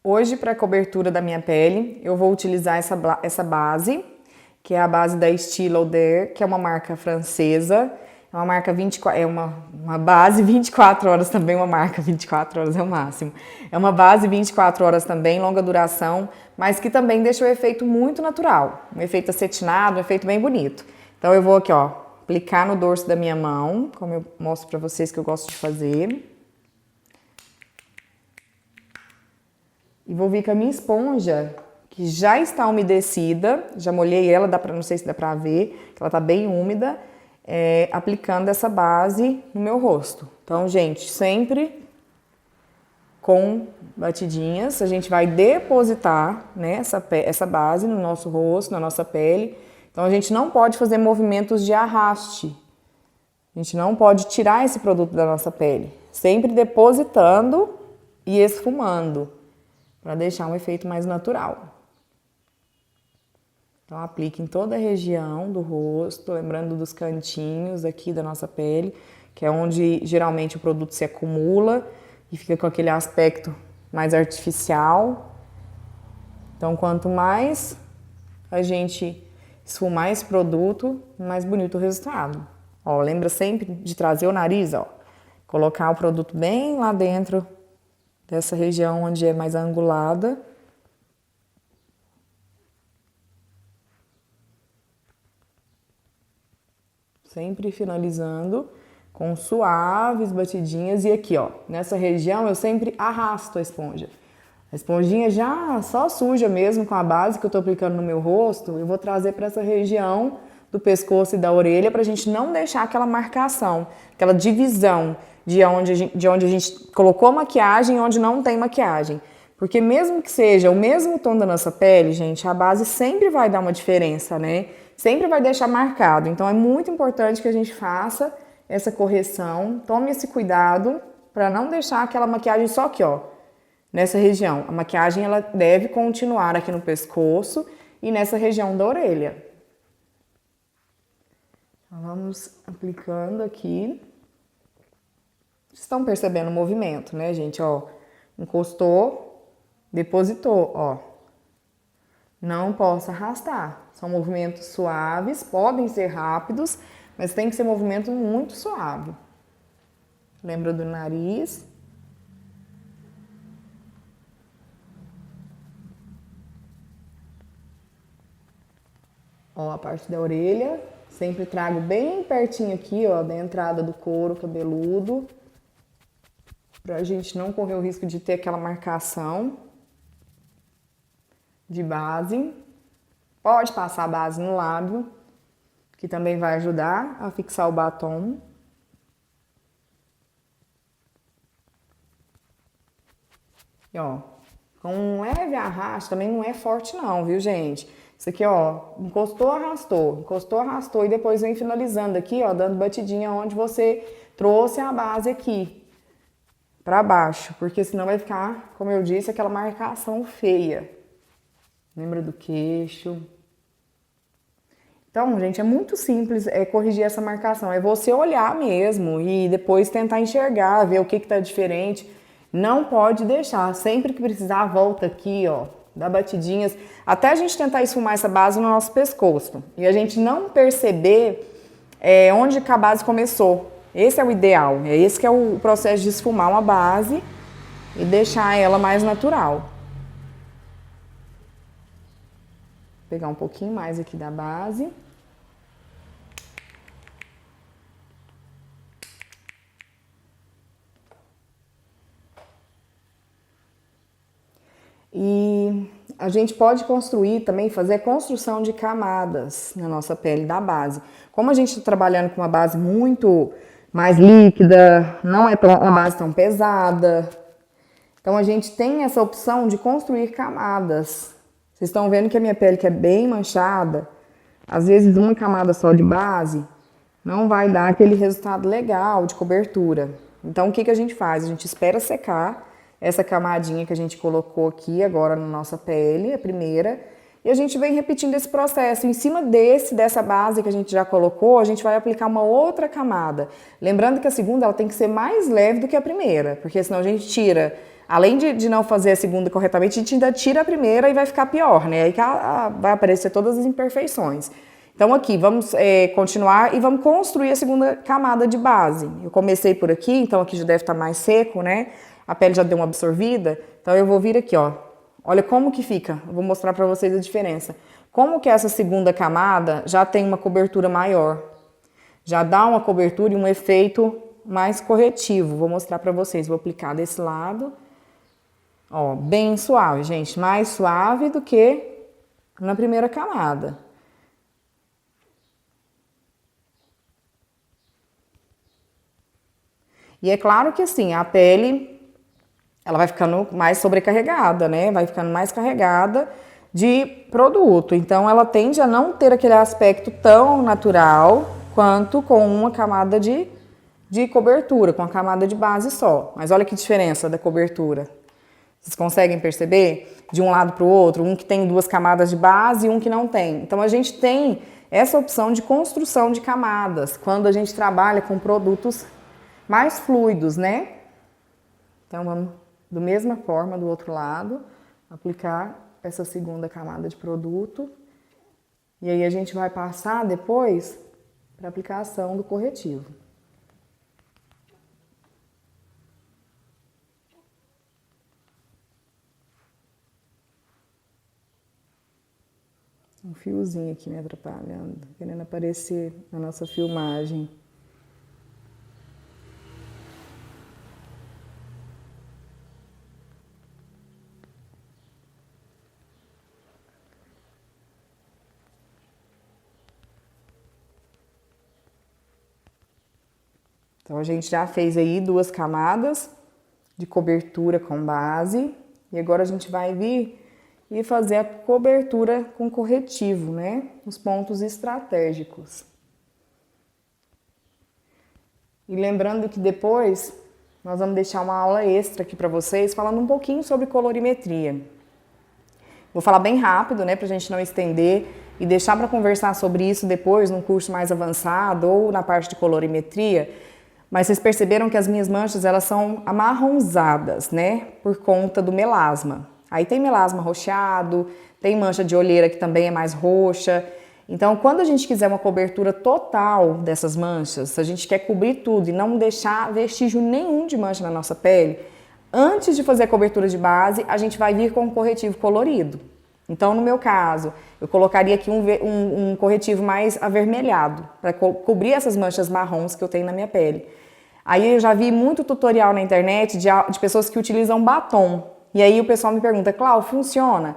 Hoje, para a cobertura da minha pele, eu vou utilizar essa base, que é a base da Estée Lauder, que é uma marca francesa. É uma marca 24, uma base 24 horas também, uma marca 24 horas é o máximo. É uma base 24 horas também, longa duração, mas que também deixa o efeito muito natural. Um efeito acetinado, um efeito bem bonito. Então eu vou aqui, ó, aplicar no dorso da minha mão, como eu mostro para vocês que eu gosto de fazer. E vou vir com a minha esponja, que já está umedecida, já molhei ela, não sei se dá pra ver, que ela tá bem úmida, aplicando essa base no meu rosto. Então, gente, sempre com batidinhas, a gente vai depositar, né, essa base no nosso rosto, na nossa pele. Então, a gente não pode fazer movimentos de arraste. A gente não pode tirar esse produto da nossa pele. Sempre depositando e esfumando, para deixar um efeito mais natural. Então, aplique em toda a região do rosto, lembrando dos cantinhos aqui da nossa pele, que é onde geralmente o produto se acumula e fica com aquele aspecto mais artificial. Então, quanto mais a gente esfumar esse produto, mais bonito o resultado. Ó, lembra sempre de trazer o nariz, ó, colocar o produto bem lá dentro dessa região onde é mais angulada. Sempre finalizando com suaves batidinhas. E aqui, ó, nessa região eu sempre arrasto a esponja. A esponjinha já só suja mesmo com a base que eu tô aplicando no meu rosto, eu vou trazer para essa região do pescoço e da orelha pra gente não deixar aquela marcação, aquela divisão de onde a gente colocou maquiagem e onde não tem maquiagem. Porque mesmo que seja o mesmo tom da nossa pele, gente, a base sempre vai dar uma diferença, né? Sempre vai deixar marcado. Então é muito importante que a gente faça essa correção, tome esse cuidado para não deixar aquela maquiagem só aqui, ó, nessa região. A maquiagem ela deve continuar aqui no pescoço e nessa região da orelha. Então, vamos aplicando aqui. Vocês estão percebendo o movimento, né, gente? Ó, encostou, depositou, ó. Não posso arrastar. São movimentos suaves, podem ser rápidos, mas tem que ser movimento muito suave. Lembra do nariz? Ó, a parte da orelha, sempre trago bem pertinho aqui, ó, da entrada do couro cabeludo, pra gente não correr o risco de ter aquela marcação de base. Pode passar a base no lábio, que também vai ajudar a fixar o batom. E ó, com um leve arrasto, também não é forte não, viu, gente? Isso aqui, ó, encostou, arrastou e depois vem finalizando aqui, ó, dando batidinha onde você trouxe a base aqui pra baixo, porque senão vai ficar, como eu disse, aquela marcação feia. Lembra do queixo? Então, gente, é muito simples corrigir essa marcação. É você olhar mesmo e depois tentar enxergar, ver o que tá diferente. Não pode deixar. Sempre que precisar, volta aqui, ó, dá batidinhas. Até a gente tentar esfumar essa base no nosso pescoço. E a gente não perceber onde que a base começou. Esse é o ideal. É esse que é o processo de esfumar uma base e deixar ela mais natural. Vou pegar um pouquinho mais aqui da base. E a gente pode construir também, fazer construção de camadas na nossa pele da base. Como a gente está trabalhando com uma base muito mais líquida, não é uma base tão pesada, então a gente tem essa opção de construir camadas. Vocês estão vendo que a minha pele que é bem manchada, às vezes uma camada só de base não vai dar aquele resultado legal de cobertura. Então o que que a gente faz? A gente espera secar essa camadinha que a gente colocou aqui agora na nossa pele, a primeira, e a gente vem repetindo esse processo. Em cima dessa base que a gente já colocou, a gente vai aplicar uma outra camada. Lembrando que a segunda ela tem que ser mais leve do que a primeira, porque senão a gente tira além de não fazer a segunda corretamente, a gente ainda tira a primeira e vai ficar pior, né? Aí que vai aparecer todas as imperfeições. Então aqui, vamos continuar e vamos construir a segunda camada de base. Eu comecei por aqui, então aqui já deve estar mais seco, né? A pele já deu uma absorvida, então eu vou vir aqui, ó. Olha como que fica, eu vou mostrar pra vocês a diferença. Como que essa segunda camada já tem uma cobertura maior. Já dá uma cobertura e um efeito mais corretivo. Vou mostrar pra vocês, vou aplicar desse lado. Ó, bem suave, gente, mais suave do que na primeira camada. E é claro que assim, a pele, ela vai ficando mais sobrecarregada, né? Vai ficando mais carregada de produto. Então, ela tende a não ter aquele aspecto tão natural quanto com uma camada de cobertura, com a camada de base só. Mas olha que diferença da cobertura. Vocês conseguem perceber? De um lado para o outro, um que tem duas camadas de base e um que não tem. Então, a gente tem essa opção de construção de camadas quando a gente trabalha com produtos mais fluidos, né? Então, vamos, da mesma forma, do outro lado, aplicar essa segunda camada de produto. E aí, a gente vai passar depois para a aplicação do corretivo. Um fiozinho aqui me atrapalhando, querendo aparecer na nossa filmagem. Então, a gente já fez aí duas camadas de cobertura com base. E agora a gente vai vir e fazer a cobertura com corretivo, né? Os pontos estratégicos. E lembrando que depois nós vamos deixar uma aula extra aqui para vocês, falando um pouquinho sobre colorimetria. Vou falar bem rápido, né, pra gente não estender e deixar para conversar sobre isso depois num curso mais avançado ou na parte de colorimetria. Mas vocês perceberam que as minhas manchas, elas são amarronzadas, né? Por conta do melasma. Aí tem melasma roxeado, tem mancha de olheira que também é mais roxa. Então, quando a gente quiser uma cobertura total dessas manchas, se a gente quer cobrir tudo e não deixar vestígio nenhum de mancha na nossa pele, antes de fazer a cobertura de base, a gente vai vir com um corretivo colorido. Então, no meu caso, eu colocaria aqui um corretivo mais avermelhado, para cobrir essas manchas marrons que eu tenho na minha pele. Aí eu já vi muito tutorial na internet de pessoas que utilizam batom. E aí o pessoal me pergunta, Clau, funciona?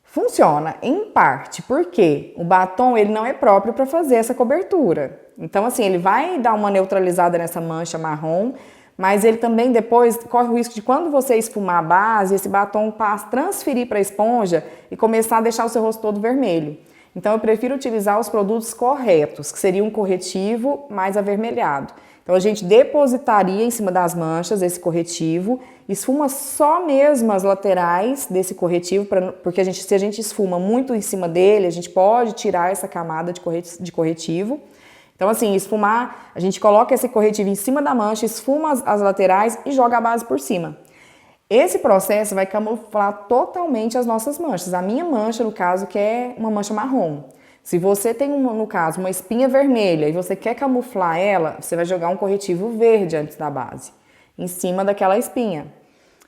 Funciona, em parte, porque o batom ele não é próprio para fazer essa cobertura. Então, assim, ele vai dar uma neutralizada nessa mancha marrom, mas ele também depois corre o risco de quando você esfumar a base, esse batom transferir para a esponja e começar a deixar o seu rosto todo vermelho. Então eu prefiro utilizar os produtos corretos, que seria um corretivo mais avermelhado. Então a gente depositaria em cima das manchas esse corretivo, esfuma só mesmo as laterais desse corretivo, porque se a gente esfuma muito em cima dele, a gente pode tirar essa camada de corretivo. Então, assim, esfumar, a gente coloca esse corretivo em cima da mancha, esfuma as laterais e joga a base por cima. Esse processo vai camuflar totalmente as nossas manchas. A minha mancha, no caso, que é uma mancha marrom. Se você tem, no caso, uma espinha vermelha e você quer camuflar ela, você vai jogar um corretivo verde antes da base, em cima daquela espinha.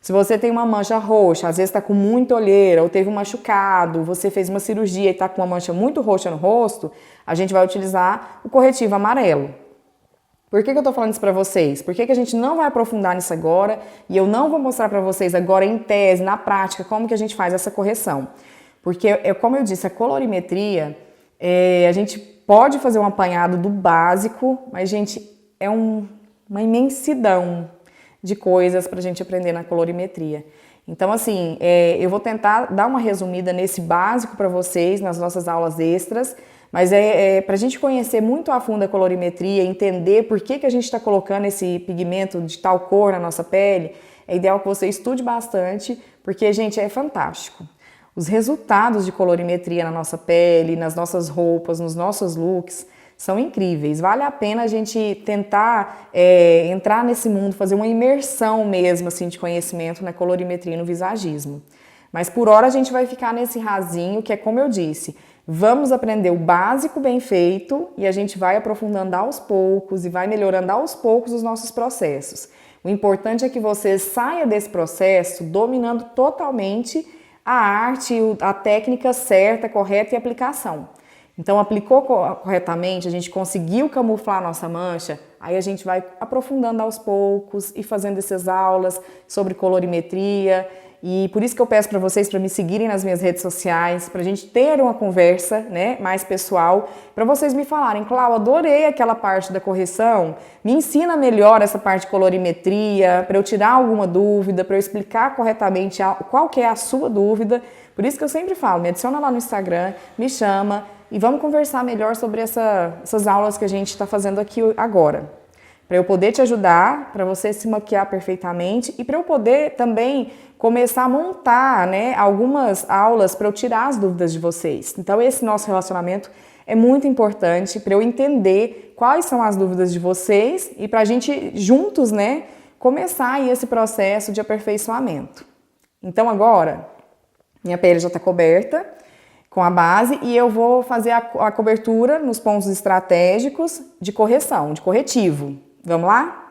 Se você tem uma mancha roxa, às vezes está com muita olheira ou teve um machucado, você fez uma cirurgia e está com uma mancha muito roxa no rosto, a gente vai utilizar o corretivo amarelo. Por que eu estou falando isso para vocês? Porque a gente não vai aprofundar nisso agora e eu não vou mostrar para vocês agora em tese, na prática, como que a gente faz essa correção. Porque, como eu disse, a colorimetria, a gente pode fazer um apanhado do básico, mas, gente, é uma imensidão de coisas para a gente aprender na colorimetria. Então, assim, eu vou tentar dar uma resumida nesse básico para vocês, nas nossas aulas extras, mas para a gente conhecer muito a fundo a colorimetria, entender por que a gente está colocando esse pigmento de tal cor na nossa pele, é ideal que você estude bastante, porque, gente, é fantástico. Os resultados de colorimetria na nossa pele, nas nossas roupas, nos nossos looks, são incríveis. Vale a pena a gente tentar entrar nesse mundo, fazer uma imersão mesmo assim, de conhecimento na colorimetria e no visagismo. Mas por hora a gente vai ficar nesse rasinho, que é como eu disse, vamos aprender o básico bem feito e a gente vai aprofundando aos poucos e vai melhorando aos poucos os nossos processos. O importante é que você saia desse processo dominando totalmente a arte, a técnica certa, correta e aplicação. Então, aplicou corretamente, a gente conseguiu camuflar a nossa mancha, aí a gente vai aprofundando aos poucos e fazendo essas aulas sobre colorimetria. E por isso que eu peço para vocês para me seguirem nas minhas redes sociais, para a gente ter uma conversa, né, mais pessoal, para vocês me falarem, Clau, adorei aquela parte da correção, me ensina melhor essa parte de colorimetria, para eu tirar alguma dúvida, para eu explicar corretamente qual que é a sua dúvida. Por isso que eu sempre falo, me adiciona lá no Instagram, me chama e vamos conversar melhor sobre essas aulas que a gente está fazendo aqui agora. Para eu poder te ajudar, para você se maquiar perfeitamente e para eu poder também começar a montar, né, algumas aulas para eu tirar as dúvidas de vocês. Então esse nosso relacionamento é muito importante para eu entender quais são as dúvidas de vocês e para a gente juntos, né, começar aí esse processo de aperfeiçoamento. Então agora, minha pele já está coberta com a base e eu vou fazer a cobertura nos pontos estratégicos de correção, de corretivo. Vamos lá?